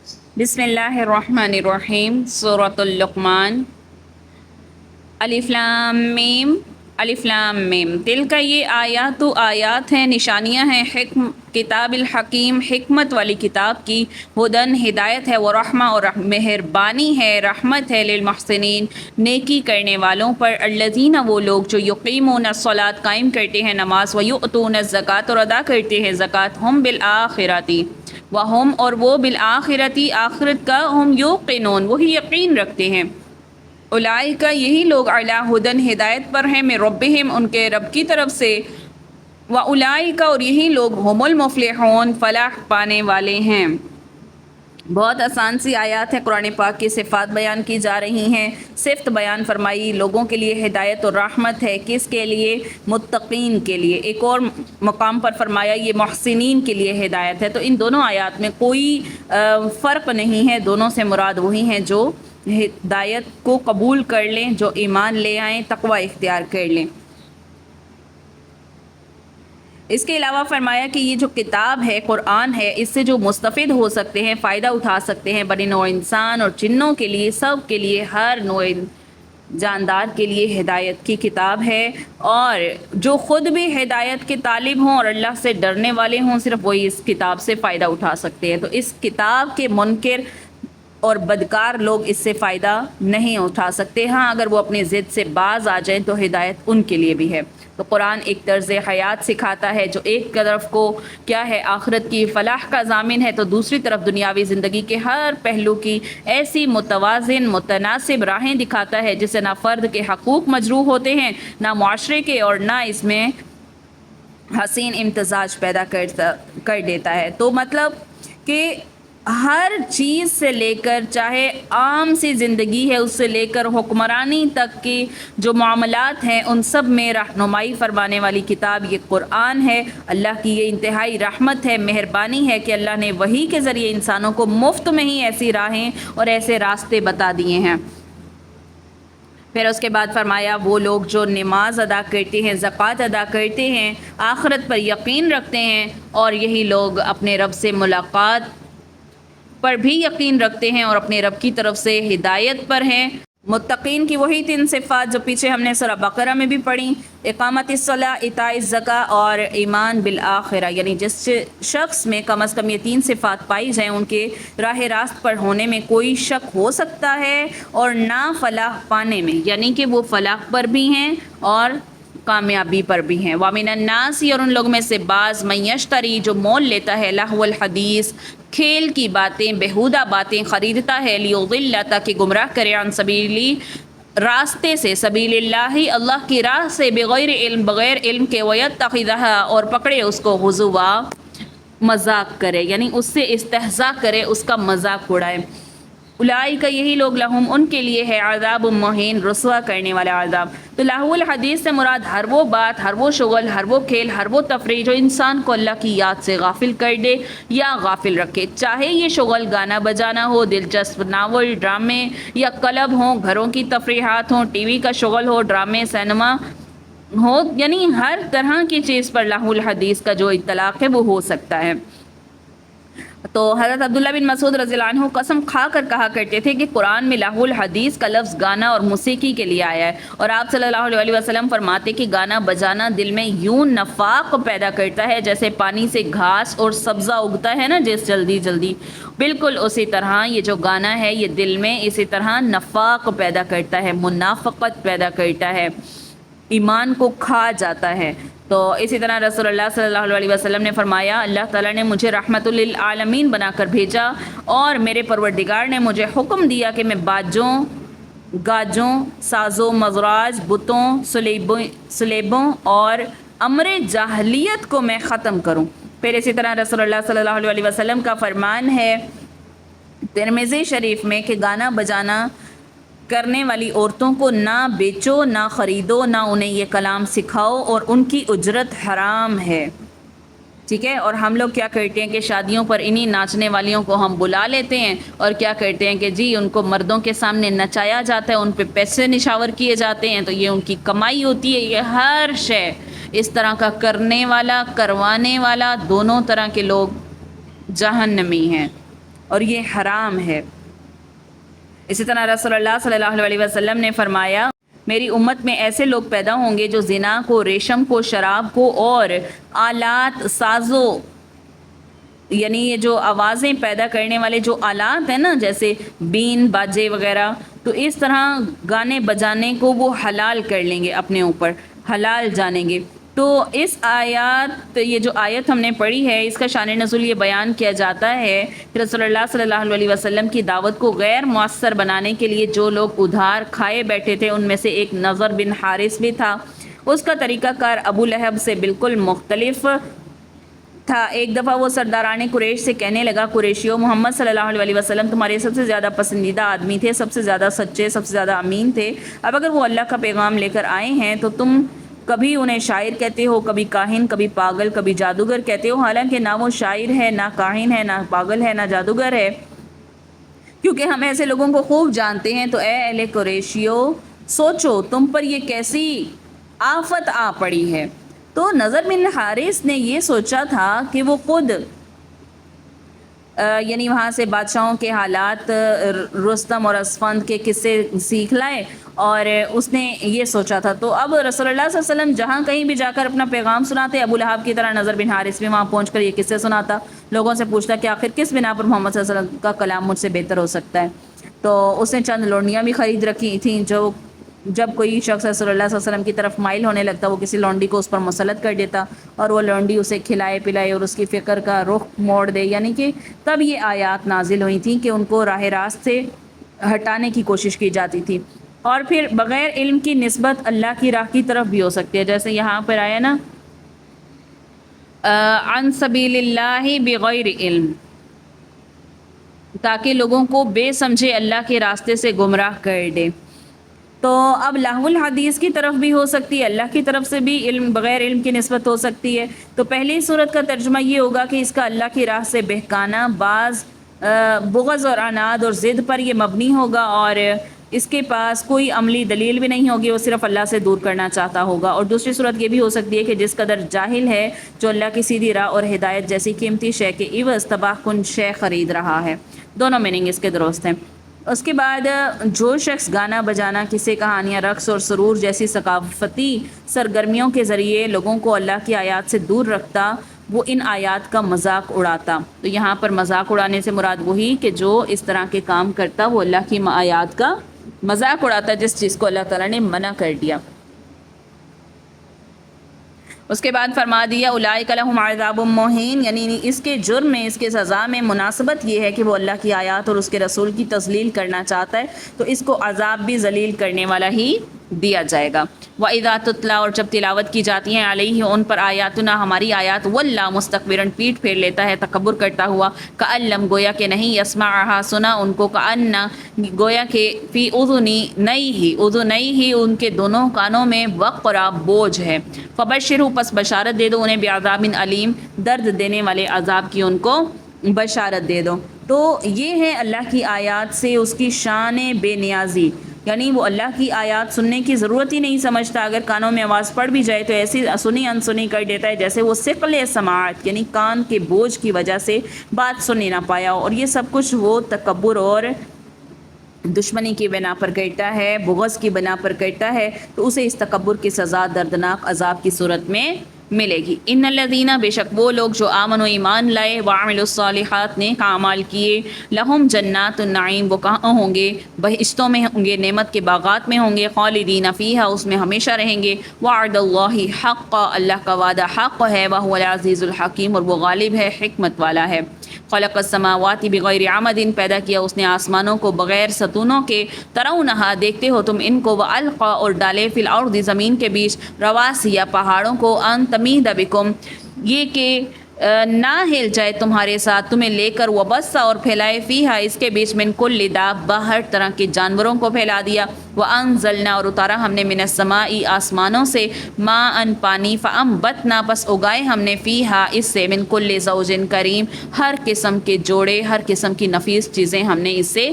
بسم اللہ الرحمن الرحیم، سورۃ اللقمان۔ الف لام میم، الف لام میم، تلک یہ آیات آیات ہیں، نشانیاں ہیں، کتاب الحکیم، حکمت والی کتاب کی، ہدن ہدایت ہے، ورحمہ اور مہربانی ہے، رحمت ہے، للمحسنین نیکی کرنے والوں پر، الذین وہ لوگ جو یقیمون الصلاۃ قائم کرتے ہیں نماز، ویؤتون الزکوٰۃ اور ادا کرتے ہیں زکوٰۃ، ہم بالآخرۃ وہم اور وہ بالآخرۃ آخرت کا، ہم یوقنون وہی یقین رکھتے ہیں، اولئک یہی لوگ علی ہدن ہدایت پر ہیں، من ربہم ان کے رب کی طرف سے، واولئک اور یہی لوگ ہم المفلحون فلاح پانے والے ہیں۔ بہت آسان سی آیات ہیں، قرآن پاک کی صفات بیان کی جا رہی ہیں، صفت بیان فرمائی، لوگوں کے لیے ہدایت اور رحمت ہے، کس کے لیے؟ متقین کے لیے۔ ایک اور مقام پر فرمایا یہ محسنین کے لیے ہدایت ہے۔ تو ان دونوں آیات میں کوئی فرق نہیں ہے، دونوں سے مراد وہی ہیں جو ہدایت کو قبول کر لیں، جو ایمان لے آئیں، تقوی اختیار کر لیں۔ اس کے علاوہ فرمایا کہ یہ جو کتاب ہے، قرآن ہے، اس سے جو مستفید ہو سکتے ہیں، فائدہ اٹھا سکتے ہیں، بنی نوع انسان اور جنوں کے لیے، سب کے لیے، ہر نوع جاندار کے لیے ہدایت کی کتاب ہے، اور جو خود بھی ہدایت کے طالب ہوں اور اللہ سے ڈرنے والے ہوں، صرف وہی اس کتاب سے فائدہ اٹھا سکتے ہیں۔ تو اس کتاب کے منکر اور بدکار لوگ اس سے فائدہ نہیں اٹھا سکتے۔ ہاں اگر وہ اپنی ضد سے باز آ جائیں تو ہدایت ان کے لیے بھی ہے۔ تو قرآن ایک طرز حیات سکھاتا ہے جو ایک طرف کو کیا ہے، آخرت کی فلاح کا ضامن ہے، تو دوسری طرف دنیاوی زندگی کے ہر پہلو کی ایسی متوازن متناسب راہیں دکھاتا ہے جس سے نہ فرد کے حقوق مجروح ہوتے ہیں، نہ معاشرے کے، اور نہ اس میں حسین امتزاج پیدا کر دیتا ہے۔ تو مطلب کہ ہر چیز سے لے کر، چاہے عام سی زندگی ہے اس سے لے کر حکمرانی تک کی جو معاملات ہیں، ان سب میں رہنمائی فرمانے والی کتاب یہ قرآن ہے۔ اللہ کی یہ انتہائی رحمت ہے، مہربانی ہے کہ اللہ نے وحی کے ذریعے انسانوں کو مفت میں ہی ایسی راہیں اور ایسے راستے بتا دیے ہیں۔ پھر اس کے بعد فرمایا وہ لوگ جو نماز ادا کرتے ہیں، زکوٰۃ ادا کرتے ہیں، آخرت پر یقین رکھتے ہیں، اور یہی لوگ اپنے رب سے ملاقات پر بھی یقین رکھتے ہیں اور اپنے رب کی طرف سے ہدایت پر ہیں۔ متقین کی وہی 3 صفات جو پیچھے ہم نے سورہ بقرہ میں بھی پڑھی، اقامت الصلاۃ، ایتاء الزکوٰۃ اور ایمان بالآخرہ، یعنی جس شخص میں کم از کم یہ 3 صفات پائی جائیں، ان کے راہ راست پر ہونے میں کوئی شک ہو سکتا ہے، اور نہ فلاح پانے میں، یعنی کہ وہ فلاح پر بھی ہیں اور کامیابی پر بھی ہیں۔ وَمِنَ النَّاسِ اور ان لوگوں میں سے بعض، مَن یشتری جو مول لیتا ہے، لہو الحدیث کھیل کی باتیں، بیہودہ باتیں خریدتا ہے، لیضل تاکہ گمراہ کرے، عن سبیلی راستے سے، سبیل اللہ اللہ کی راہ سے، بغیر علم بغیر علم کے، ویتخذھا اور پکڑے اس کو، ہزوا مذاق کرے، یعنی اس سے استہزاء کرے، اس کا مذاق اڑائے۔ اولئک یہی لوگ لہم ان کے لیے ہے عذاب مہین رسوا کرنے والا عذاب۔ تو لہو الحدیث سے مراد ہر وہ بات، ہر وہ شغل، ہر وہ کھیل، ہر وہ تفریح جو انسان کو اللہ کی یاد سے غافل کر دے یا غافل رکھے، چاہے یہ شغل گانا بجانا ہو، دلچسپ ناول، ڈرامے یا کلب ہوں، گھروں کی تفریحات ہوں، ٹی وی کا شغل ہو، ڈرامے، سینما ہو، یعنی ہر طرح کی چیز پر لہو الحدیث کا جو اطلاق ہے وہ ہو سکتا ہے۔ تو حضرت عبداللہ بن مسعود رضی اللہ عنہ قسم کھا کر کہا کرتے تھے کہ قرآن میں لہو الحدیث کا لفظ گانا اور موسیقی کے لیے آیا ہے، اور آپ صلی اللہ علیہ وسلم فرماتے کہ گانا بجانا دل میں یوں نفاق پیدا کرتا ہے جیسے پانی سے گھاس اور سبزہ اگتا ہے نا، جس جلدی جلدی، بالکل اسی طرح یہ جو گانا ہے یہ دل میں اسی طرح نفاق پیدا کرتا ہے، منافقت پیدا کرتا ہے، ایمان کو کھا جاتا ہے۔ تو اسی طرح رسول اللہ صلی اللہ علیہ وسلم نے فرمایا، اللہ تعالیٰ نے مجھے رحمت للعالمین بنا کر بھیجا، اور میرے پروردگار نے مجھے حکم دیا کہ میں باجوں، گاجوں، سازوں، مزراج، بتوں، سلیبوں اور امر جاہلیت کو میں ختم کروں۔ پھر اسی طرح رسول اللہ صلی اللہ علیہ وسلم کا فرمان ہے ترمذی شریف میں کہ گانا بجانا کرنے والی عورتوں کو نہ بیچو، نہ خریدو، نہ انہیں یہ کلام سکھاؤ، اور ان کی اجرت حرام ہے۔ ٹھیک ہے، اور ہم لوگ کیا کرتے ہیں کہ شادیوں پر انہی ناچنے والیوں کو ہم بلا لیتے ہیں، اور کیا کرتے ہیں کہ جی ان کو مردوں کے سامنے نچایا جاتا ہے، ان پہ پیسے نشاور کیے جاتے ہیں، تو یہ ان کی کمائی ہوتی ہے۔ یہ ہر شے اس طرح کا کرنے والا، کروانے والا، دونوں طرح کے لوگ جہنمی ہیں۔ اور یہ حرام ہے۔ اسی طرح رسول اللہ صلی اللہ علیہ وسلم نے فرمایا میری امت میں ایسے لوگ پیدا ہوں گے جو زنا کو، ریشم کو، شراب کو اور آلات سازوں، یعنی یہ جو آوازیں پیدا کرنے والے جو آلات ہیں نا، جیسے بین، باجے وغیرہ، تو اس طرح گانے بجانے کو وہ حلال کر لیں گے، اپنے اوپر حلال جانیں گے۔ تو اس آیات، یہ جو آیت ہم نے پڑھی ہے، اس کا شان نزول یہ بیان کیا جاتا ہے کہ رسول اللہ صلی اللہ علیہ وسلم کی دعوت کو غیر مؤثر بنانے کے لیے جو لوگ ادھار کھائے بیٹھے تھے، ان میں سے ایک نضر بن حارث بھی تھا۔ اس کا طریقہ کار ابو لہب سے بالکل مختلف تھا۔ ایک دفعہ وہ سرداران قریش سے کہنے لگا، قریشیوں، محمد صلی اللہ علیہ وسلم تمہارے سب سے زیادہ پسندیدہ آدمی تھے، سب سے زیادہ سچے، سب سے زیادہ امین تھے۔ اب اگر وہ اللہ کا پیغام لے کر آئے ہیں تو تم کبھی انہیں شاعر کہتے ہو، کبھی کاہن، کبھی پاگل، کبھی جادوگر کہتے ہو، حالانکہ نہ وہ شاعر ہے، نہ کاہن ہے، نہ پاگل ہے، نہ جادوگر ہے، کیونکہ ہم ایسے لوگوں کو خوب جانتے ہیں۔ تو اے اہل قریشیوں، سوچو تم پر یہ کیسی آفت آ پڑی ہے۔ تو نضر بن حارث نے یہ سوچا تھا کہ وہ خود یعنی وہاں سے بادشاہوں کے حالات، رستم اور اسفند کے قصے سیکھ لائے، اور اس نے یہ سوچا تھا۔ تو اب رسول اللہ صلی اللہ علیہ وسلم جہاں کہیں بھی جا کر اپنا پیغام سناتے، ابو لہب کی طرح نضر بن حارث بھی وہاں پہنچ کر یہ قصے سناتا، لوگوں سے پوچھتا کہ آخر کس بنا پر محمد صلی اللہ علیہ وسلم کا کلام مجھ سے بہتر ہو سکتا ہے۔ تو اس نے چند لونڈیاں بھی خرید رکھی تھیں، جو جب کوئی شخص رسول اللہ صلی اللہ علیہ وسلم کی طرف مائل ہونے لگتا، وہ کسی لونڈی کو اس پر مسلط کر دیتا، اور وہ لونڈی اسے کھلائے پلائے اور اس کی فکر کا رخ موڑ دے۔ یعنی کہ تب یہ آیات نازل ہوئی تھیں کہ ان کو راہ راست سے ہٹانے کی کوشش کی جاتی تھی۔ اور پھر بغیر علم کی نسبت اللہ کی راہ کی طرف بھی ہو سکتی ہے، جیسے یہاں پر آیا نا عن سبیل اللہ بغیر علم، تاکہ لوگوں کو بے سمجھے اللہ کے راستے سے گمراہ کر دے۔ تو اب لہو الحدیث کی طرف بھی ہو سکتی ہے، اللہ کی طرف سے بھی علم، بغیر علم کی نسبت ہو سکتی ہے۔ تو پہلی صورت کا ترجمہ یہ ہوگا کہ اس کا اللہ کی راہ سے بہکانا بعض بغض اور عناد اور ضد پر یہ مبنی ہوگا، اور اس کے پاس کوئی عملی دلیل بھی نہیں ہوگی، وہ صرف اللہ سے دور کرنا چاہتا ہوگا۔ اور دوسری صورت یہ بھی ہو سکتی ہے کہ جس قدر جاہل ہے، جو اللہ کی سیدھی راہ اور ہدایت جیسی قیمتی شے کے عوض تباہ کن شے خرید رہا ہے۔ دونوں میننگ اس کے درست ہیں۔ اس کے بعد جو شخص گانا بجانا، قصے کہانیاں، رقص اور سرور جیسی ثقافتی سرگرمیوں کے ذریعے لوگوں کو اللہ کی آیات سے دور رکھتا، وہ ان آیات کا مذاق اڑاتا۔ تو یہاں پر مذاق اڑانے سے مراد وہی کہ جو اس طرح کے کام کرتا وہ اللہ کی آیات کا مذاق اڑاتا، جس چیز کو اللہ تعالیٰ نے منع کر دیا۔ اس کے بعد فرما دیا اولئک لہم عذاب مہین، یعنی اس کے جرم میں، اس کے سزا میں مناسبت یہ ہے کہ وہ اللہ کی آیات اور اس کے رسول کی تذلیل کرنا چاہتا ہے، تو اس کو عذاب بھی ذلیل کرنے والا ہی دیا جائے گا۔ وَإِذَا تُتْلَىٰ، اور جب تلاوت کی جاتی ہیں، علیہ ان پر آیاتنا، ہماری آیات، وَلَّا مُسْتَكْبِرًا، پیٹھ پھیر لیتا ہے تکبر کرتا ہوا، کأن لم، گویا کہ نہیں، یسمعھا، سنا ان کو، کأن، گویا کہ فی اذنیہ، ان کے دونوں کانوں میں، وقرا، بوجھ ہے، فبشرہ، پس بشارت دے دو انہیں، بعذاب علیم، درد دینے والے عذاب کی ان کو بشارت دے دو۔ تو یہ ہے اللہ کی آیات سے اس کی شان بے نیازی، یعنی وہ اللہ کی آیات سننے کی ضرورت ہی نہیں سمجھتا، اگر کانوں میں آواز پڑ بھی جائے تو ایسی سنی انسنی کر دیتا ہے جیسے وہ ثقل سماعت، یعنی کان کے بوجھ کی وجہ سے بات سنی نہ پایا، اور یہ سب کچھ وہ تکبر اور دشمنی کی بنا پر کرتا ہے، بغض کی بنا پر کرتا ہے، تو اسے اس تکبر کی سزا دردناک عذاب کی صورت میں ملے گی۔ ان الذین، بے شک وہ لوگ جو آمنوا، ایمان لائے، وعملوا الصالحات، نیک اعمال کیے، لہم جنات النعیم، وہ کہاں ہوں گے؟ بہشتوں میں ہوں گے، نعمت کے باغات میں ہوں گے، خالدین فیہا، اس میں ہمیشہ رہیں گے، وعد اللہ حق، اللہ کا وعدہ حق ہے، وہو العزیز الحکیم، اور وہ غالب ہے، حکمت والا ہے۔ خلق السماوات بغیر عمد، پیدا کیا اس نے آسمانوں کو بغیر ستونوں کے، ترونہا، دیکھتے ہو تم ان کو، والقا، اور ڈالے، فی الارض، زمین کے بیچ، رواسی، پہاڑوں کو، ان تمید بکم، یہ کہ نہ ہل جائے تمہارے ساتھ، تمہیں لے کر، وبث، اور پھیلائے، فیہا، اس کے بیچ، من کل دابہ، ہر طرح کے جانوروں کو پھیلا دیا، وانزلنا، اور اتارا ہم نے، من السماء، آسمانوں سے، ماء، پانی، فانبتنا، پس اگائے ہم نے، فیہا، اس سے، من کل زوج کریم، ہر قسم کے جوڑے، ہر قسم کی نفیس چیزیں ہم نے اس سے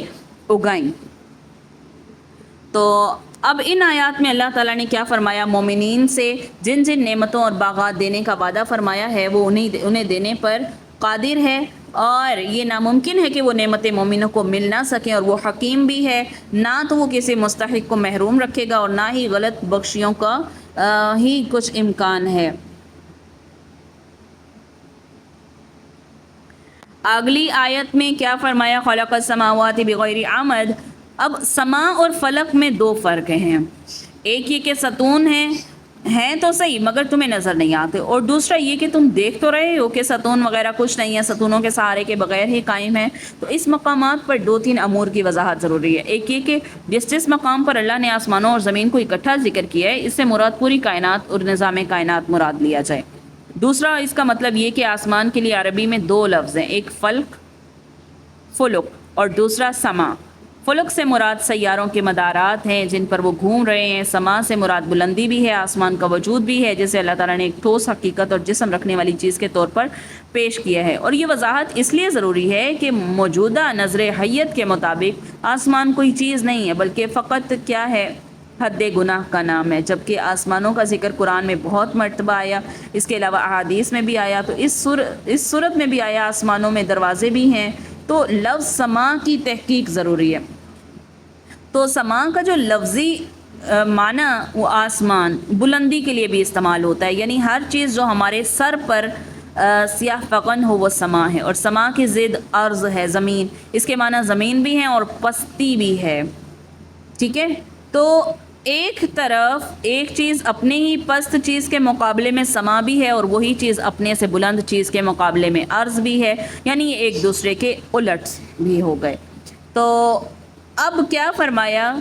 اگائیں۔ تو اب ان آیات میں اللہ تعالیٰ نے کیا فرمایا؟ مومنین سے جن جن نعمتوں اور باغات دینے کا وعدہ فرمایا ہے وہ انہیں دینے پر قادر ہے، اور یہ ناممکن ہے کہ وہ نعمت مومنوں کو مل نہ سکیں، اور وہ حکیم بھی ہے، نہ تو وہ کسی مستحق کو محروم رکھے گا اور نہ ہی غلط بخشیوں کا ہی کچھ امکان ہے۔ اگلی آیت میں کیا فرمایا؟ خلق السماوات بغیر عمد۔ اب سما اور فلک میں دو فرق ہیں، ایک یہ کہ ستون ہیں تو صحیح مگر تمہیں نظر نہیں آتے، اور دوسرا یہ کہ تم دیکھ تو رہے ہو کہ ستون وغیرہ کچھ نہیں ہے، ستونوں کے سہارے کے بغیر ہی قائم ہے۔ تو اس مقامات پر دو تین امور کی وضاحت ضروری ہے۔ ایک یہ کہ جس مقام پر اللہ نے آسمانوں اور زمین کو اکٹھا ذکر کیا ہے، اس سے مراد پوری کائنات اور نظام کائنات مراد لیا جائے۔ دوسرا اس کا مطلب یہ کہ آسمان کے لیے عربی میں دو لفظ ہیں، ایک فلک اور دوسرا سما۔ فلک سے مراد سیاروں کے مدارات ہیں جن پر وہ گھوم رہے ہیں، سما سے مراد بلندی بھی ہے، آسمان کا وجود بھی ہے جسے اللہ تعالیٰ نے ایک ٹھوس حقیقت اور جسم رکھنے والی چیز کے طور پر پیش کیا ہے۔ اور یہ وضاحت اس لیے ضروری ہے کہ موجودہ نظر حیت کے مطابق آسمان کوئی چیز نہیں ہے بلکہ فقط کیا ہے؟ حد گناہ کا نام ہے، جبکہ آسمانوں کا ذکر قرآن میں بہت مرتبہ آیا، اس کے علاوہ احادیث میں بھی آیا، تو اس صورت میں بھی آیا آسمانوں میں دروازے بھی ہیں، تو لفظ سما کی تحقیق ضروری ہے۔ تو سما کا جو لفظی معنی وہ آسمان، بلندی کے لیے بھی استعمال ہوتا ہے، یعنی ہر چیز جو ہمارے سر پر سیاہ فغن ہو وہ سما ہے، اور سما کی ضد ارض ہے، زمین، اس کے معنی زمین بھی ہیں اور پستی بھی ہے، ٹھیک ہے؟ تو ایک طرف ایک چیز اپنے ہی پست چیز کے مقابلے میں سما بھی ہے، اور وہی چیز اپنے سے بلند چیز کے مقابلے میں ارض بھی ہے، یعنی یہ ایک دوسرے کے الٹ بھی ہو گئے۔ تو اب کیا فرمایا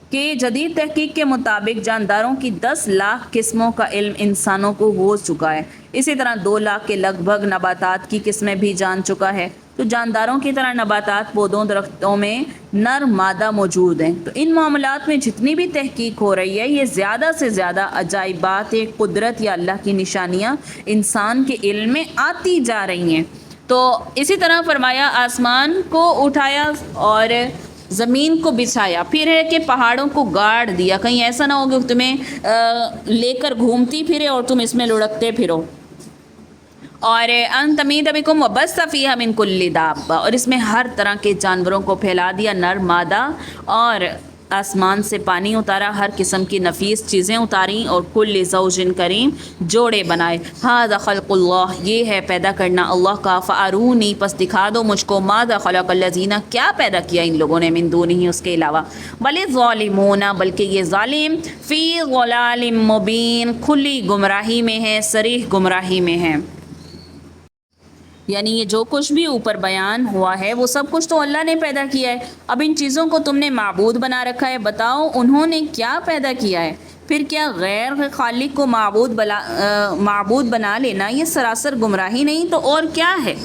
کہ جدید تحقیق کے مطابق جانداروں کی 10 لاکھ قسموں کا علم انسانوں کو ہو چکا ہے، اسی طرح 2 لاکھ کے لگ بھگ نباتات کی قسمیں بھی جان چکا ہے۔ تو جانداروں کی طرح نباتات، پودوں، درختوں میں نر مادہ موجود ہیں۔ تو ان معاملات میں جتنی بھی تحقیق ہو رہی ہے، یہ زیادہ سے زیادہ عجائبات قدرت یا اللہ کی نشانیاں انسان کے علم میں آتی جا رہی ہیں۔ تو اسی طرح فرمایا آسمان کو اٹھایا اور زمین کو بچھایا، پھر ہے کہ پہاڑوں کو گاڑ دیا، کہیں ایسا نہ ہو کہ تمہیں لے کر گھومتی پھرے اور تم اس میں لڑکتے پھرو، اور ان تمید بکم وبث فیہا من کل دابہ، اور اس میں ہر طرح کے جانوروں کو پھیلا دیا، نر مادہ، اور آسمان سے پانی اتارا، ہر قسم کی نفیس چیزیں اتاریں، اور کل زوج کریم جوڑے بنائے۔ ھذا خلق اللہ، یہ ہے پیدا کرنا اللہ کا، فارونی، پس دکھا دو مجھ کو، ماذا خلق الذین، کیا پیدا کیا ان لوگوں نے، من دونہ، اس کے علاوہ، بل الظالمون، بلکہ یہ ظالم، فی ضلال مبین، کھلی گمراہی میں ہے، صریح گمراہی میں ہے۔ یعنی یہ جو کچھ بھی اوپر بیان ہوا ہے وہ سب کچھ تو اللہ نے پیدا کیا ہے، اب ان چیزوں کو تم نے معبود بنا رکھا ہے، بتاؤ انہوں نے کیا پیدا کیا ہے؟ پھر کیا غیر خالق کو معبود بنا لینا یہ سراسر گمراہی نہیں تو اور کیا ہے؟